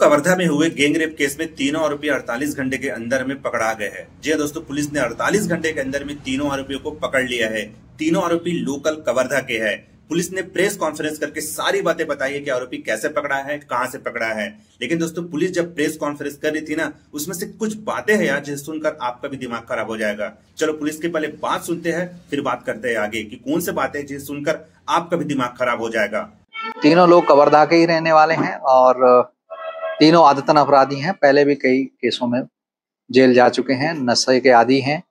कवर्धा में हुए gangrape case में तीनों आरोपी 48 घंटे के अंदर में पकड़ा गए हैं। जी हाँ दोस्तों, पुलिस ने 48 घंटे के अंदर में तीनों आरोपियों को पकड़ लिया है। तीनों आरोपी लोकल कवर्धा के हैं। पुलिस ने प्रेस कॉन्फ्रेंस करके सारी बातें बताई है कि आरोपी कैसे पकड़ा है, कहां से पकड़ा है। लेकिन दोस्तों, पुलिस जब प्रेस कॉन्फ्रेंस कर रही थी ना, उसमें से कुछ बातें हैं यार जिसे सुनकर आपका भी दिमाग खराब हो जाएगा। चलो पुलिस की पहले बात सुनते हैं, फिर बात करते हैं आगे कि कौन सी बातें जिसे सुनकर आपका भी दिमाग खराब हो जाएगा। तीनों लोग कवर्धा के ही रहने वाले हैं और तीनों आदतन अपराधी हैं। पहले भी कई केसों में जेल जा चुके हैं, नशे के आदी हैं,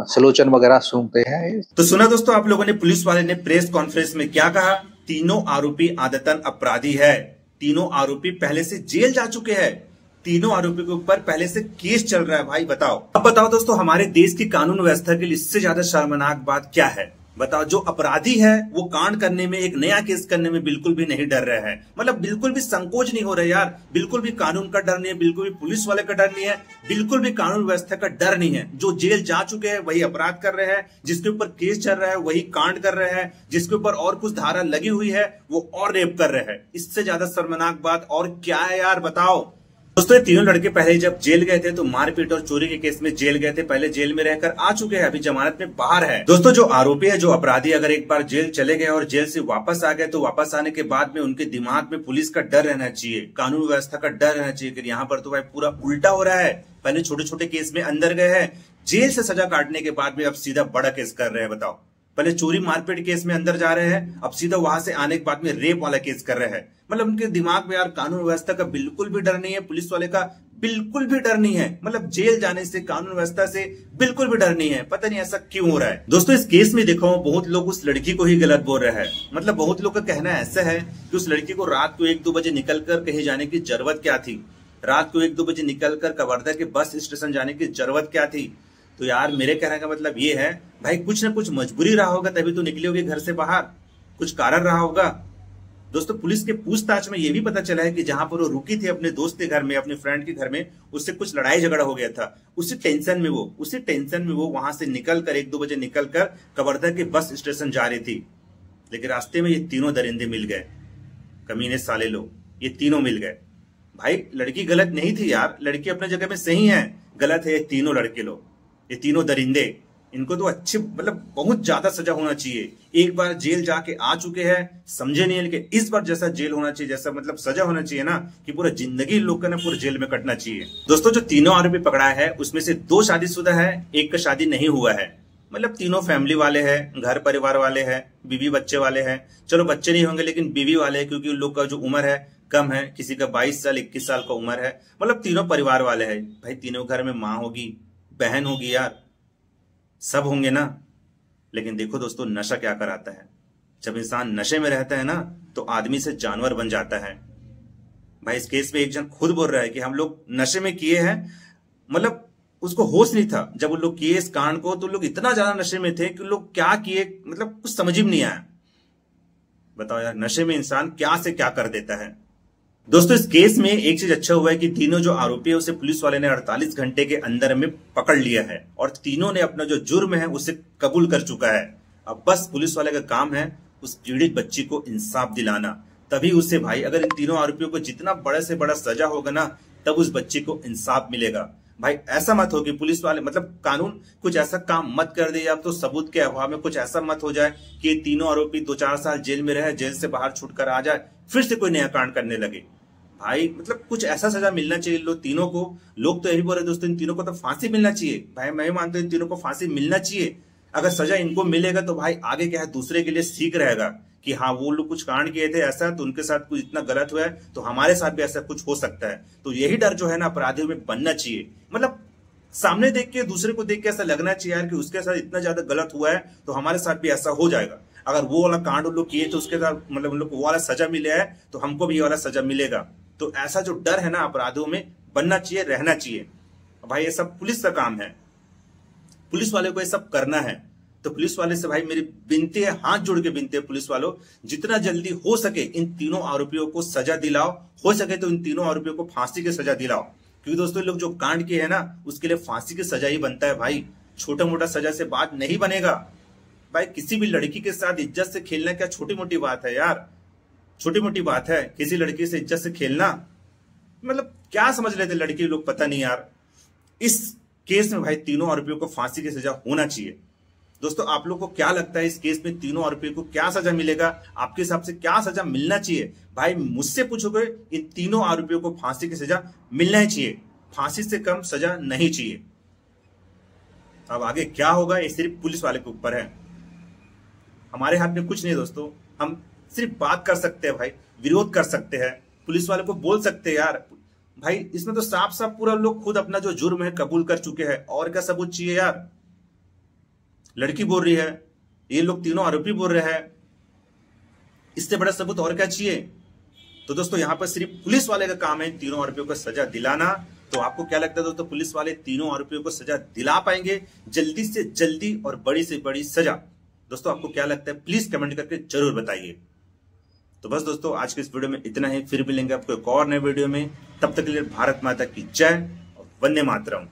सलोचन वगैरह सूंघते हैं। तो सुना दोस्तों, आप लोगों ने पुलिस वाले ने प्रेस कॉन्फ्रेंस में क्या कहा। तीनों आरोपी आदतन अपराधी है। तीनों आरोपी पहले से जेल जा चुके हैं। तीनों आरोपी के ऊपर पहले से केस चल रहा है। भाई बताओ, अब बताओ दोस्तों, हमारे देश की कानून व्यवस्था के लिए इससे ज्यादा शर्मनाक बात क्या है। बताओ, जो अपराधी है वो कांड करने में, एक नया केस करने में बिल्कुल भी नहीं डर रहे हैं। मतलब बिल्कुल भी संकोच नहीं हो रहा यार। बिल्कुल भी कानून का डर नहीं है, बिल्कुल भी पुलिस वाले का डर नहीं है, बिल्कुल भी कानून व्यवस्था का डर नहीं है। जो जेल जा चुके हैं वही अपराध कर रहे हैं, जिसके ऊपर केस चल रहा है वही कांड कर रहे हैं, जिसके ऊपर और कुछ धारा लगी हुई है वो और रेप कर रहे हैं। इससे ज्यादा शर्मनाक बात और क्या है यार, बताओ। दोस्तों, ये तीनों लड़के पहले जब जेल गए थे तो मारपीट और चोरी के केस में जेल गए थे। पहले जेल में रहकर आ चुके हैं, अभी जमानत में बाहर है। दोस्तों, जो आरोपी है, जो अपराधी, अगर एक बार जेल चले गए और जेल से वापस आ गए तो वापस आने के बाद में उनके दिमाग में पुलिस का डर रहना चाहिए, कानून व्यवस्था का डर रहना चाहिए कि यहाँ पर तो भाई पूरा उल्टा हो रहा है। पहले छोटे छोटे केस में अंदर गए हैं, जेल से सजा काटने के बाद में अब सीधा बड़ा केस कर रहे हैं। बताओ, पहले चोरी मारपीट केस में अंदर जा रहे हैं, अब सीधा वहां से आने के बाद में रेप वाला केस कर रहे हैं। मतलब उनके दिमाग में यार कानून व्यवस्था का बिल्कुल भी डर नहीं है, पुलिस वाले का बिल्कुल भी डर नहीं है। मतलब जेल जाने से, कानून व्यवस्था से बिल्कुल भी डर नहीं है। पता नहीं ऐसा क्यों हो रहा है। दोस्तों, इस केस में देखो, बहुत लोग उस लड़की को ही गलत बोल रहे हैं। मतलब बहुत लोग का कहना ऐसा है कि उस लड़की को रात को 1-2 बजे निकलकर कहीं जाने की जरूरत क्या थी। रात को 1-2 बजे निकलकर कवर्धा के बस स्टेशन जाने की जरूरत क्या थी। तो यार मेरे कहने का मतलब ये है, भाई कुछ ना कुछ मजबूरी रहा होगा तभी तो निकले होगे घर से बाहर, कुछ कारण रहा होगा। दोस्तों, पुलिस के पूछताछ में यह भी पता चला है कि जहां पर वो रुकी थी अपने दोस्त के घर में, अपने फ्रेंड के घर में, उससे कुछ लड़ाई झगड़ा हो गया था। उसी टेंशन में वो वहां से निकलकर 1-2 बजे निकलकर कवर्धा के बस स्टेशन जा रही थी। लेकिन रास्ते में ये तीनों दरिंदे मिल गए, कमीने साले लोग, ये तीनों मिल गए। भाई लड़की गलत नहीं थी यार, लड़की अपने जगह में सही है। गलत है ये तीनों लड़के लोग, ये तीनों दरिंदे। इनको तो अच्छे, मतलब बहुत ज्यादा सजा होना चाहिए। एक बार जेल जाके आ चुके हैं, समझे नहीं है, लेकिन इस बार जैसा जेल होना चाहिए, जैसा मतलब सजा होना चाहिए ना, कि पूरा जिंदगी लोग का ना पूरा जेल में कटना चाहिए। दोस्तों, जो तीनों आरोपी पकड़ा है उसमें से 2 शादीशुदा है, एक का शादी नहीं हुआ है। मतलब तीनों फैमिली वाले हैं, घर परिवार वाले हैं, बीवी बच्चे वाले हैं। चलो बच्चे नहीं होंगे लेकिन बीवी वाले हैं, क्योंकि उन लोग का जो उम्र है कम है। किसी का 22 साल 21 साल का उम्र है। मतलब तीनों परिवार वाले हैं। भाई तीनों घर में माँ होगी, बहन होगी, यार सब होंगे ना। लेकिन देखो दोस्तों, नशा क्या कराता है। जब इंसान नशे में रहता है ना तो आदमी से जानवर बन जाता है। भाई इस केस में एक जन खुद बोल रहा है कि हम लोग नशे में किए हैं। मतलब उसको होश नहीं था जब उन लोग किए इस कांड को, तो लोग इतना ज्यादा नशे में थे कि लोग क्या किए, मतलब कुछ समझ ही नहीं आया। बताओ यार, नशे में इंसान क्या से क्या कर देता है। दोस्तों, इस केस में एक चीज अच्छा हुआ है कि तीनों जो आरोपी है उसे पुलिस वाले ने 48 घंटे के अंदर में पकड़ लिया है और तीनों ने अपना जो जुर्म है उसे कबूल कर चुका है। अब बस पुलिस वाले का काम है उस पीड़ित बच्ची को इंसाफ दिलाना। तभी उसे, भाई अगर इन तीनों आरोपियों को जितना बड़ा से बड़ा सजा होगा ना, तब उस बच्ची को इंसाफ मिलेगा। भाई ऐसा मत हो कि पुलिस वाले, मतलब कानून कुछ ऐसा काम मत कर दे, या तो सबूत के अभाव में कुछ ऐसा मत हो जाए कि ये तीनों आरोपी 2-4 साल जेल में रहे, जेल से बाहर छूटकर आ जाए, फिर से कोई नया कांड करने लगे। भाई मतलब कुछ ऐसा सजा मिलना चाहिए लोग तीनों को। लोग तो यही बोल रहे दोस्तों, इन तीनों को तो फांसी मिलना चाहिए। भाई मैं मानता हूं इन तीनों को फांसी मिलना चाहिए। अगर सजा इनको मिलेगा तो भाई आगे क्या है, दूसरे के लिए सीख रहेगा कि हाँ वो लोग कुछ कांड किए थे ऐसा, तो उनके साथ कुछ इतना गलत हुआ है तो हमारे साथ भी ऐसा कुछ हो सकता है। तो यही डर जो है ना अपराधियों में बनना चाहिए। मतलब सामने देख के, दूसरे को देख के ऐसा लगना चाहिए यार कि उसके साथ इतना ज्यादा गलत हुआ है तो हमारे साथ भी ऐसा हो जाएगा। अगर वो वाला कांड उन लोग किए तो उसके साथ, मतलब उन लोग को वो वाला सजा मिला है तो हमको भी ये वाला सजा मिलेगा। तो ऐसा जो डर है ना अपराधियों में बनना चाहिए, रहना चाहिए। भाई ये सब पुलिस का काम है, पुलिस वाले को ये सब करना है। तो पुलिस वाले से भाई मेरी विनती है, हाथ जोड़ के विनती है पुलिस वालों, जितना जल्दी हो सके इन तीनों आरोपियों को सजा दिलाओ। हो सके तो इन तीनों आरोपियों को फांसी की सजा दिलाओ, क्योंकि दोस्तों लोग जो कांड किए हैं ना उसके लिए फांसी की सजा ही बनता है। भाई छोटा मोटा सजा से बात नहीं बनेगा। भाई किसी भी लड़की के साथ इज्जत से खेलना क्या छोटी मोटी बात है यार, छोटी मोटी बात है किसी लड़की से इज्जत से खेलना। मतलब क्या समझ रहे थे लड़के लोग, पता नहीं यार। इस केस में भाई तीनों आरोपियों को फांसी की सजा होना चाहिए। दोस्तों आप लोग को क्या लगता है इस केस में तीनों आरोपियों को क्या सजा मिलेगा? आपके हिसाब से क्या सजा मिलना चाहिए? भाई मुझसे पूछोगे, इन तीनों आरोपियों को फांसी की सजा मिलना ही चाहिए, फांसी से कम सजा नहीं चाहिए। अब आगे क्या होगा ये सिर्फ पुलिस वाले के ऊपर है, हमारे हाथ में कुछ नहीं दोस्तों। हम सिर्फ बात कर सकते हैं भाई, विरोध कर सकते हैं, पुलिस वाले को बोल सकते हैं यार भाई इसमें तो साफ साफ पूरा लोग खुद अपना जो जुर्म है कबूल कर चुके हैं, और क्या सबूत चाहिए यार? लड़की बोल रही है, ये लोग तीनों आरोपी बोल रहे हैं, इससे बड़ा सबूत और क्या चाहिए? तो दोस्तों यहाँ पर सिर्फ पुलिस वाले का काम है तीनों आरोपियों को सजा दिलाना। तो आपको क्या लगता है दोस्तों, पुलिस वाले तीनों आरोपियों को सजा दिला पाएंगे जल्दी से जल्दी और बड़ी से बड़ी सजा? दोस्तों आपको क्या लगता है प्लीज कमेंट करके जरूर बताइए। तो बस दोस्तों आज के इस वीडियो में इतना ही, फिर मिलेंगे आपको एक और नए वीडियो में। तब तक के लिए भारत माता की जय और वंदे मातरम।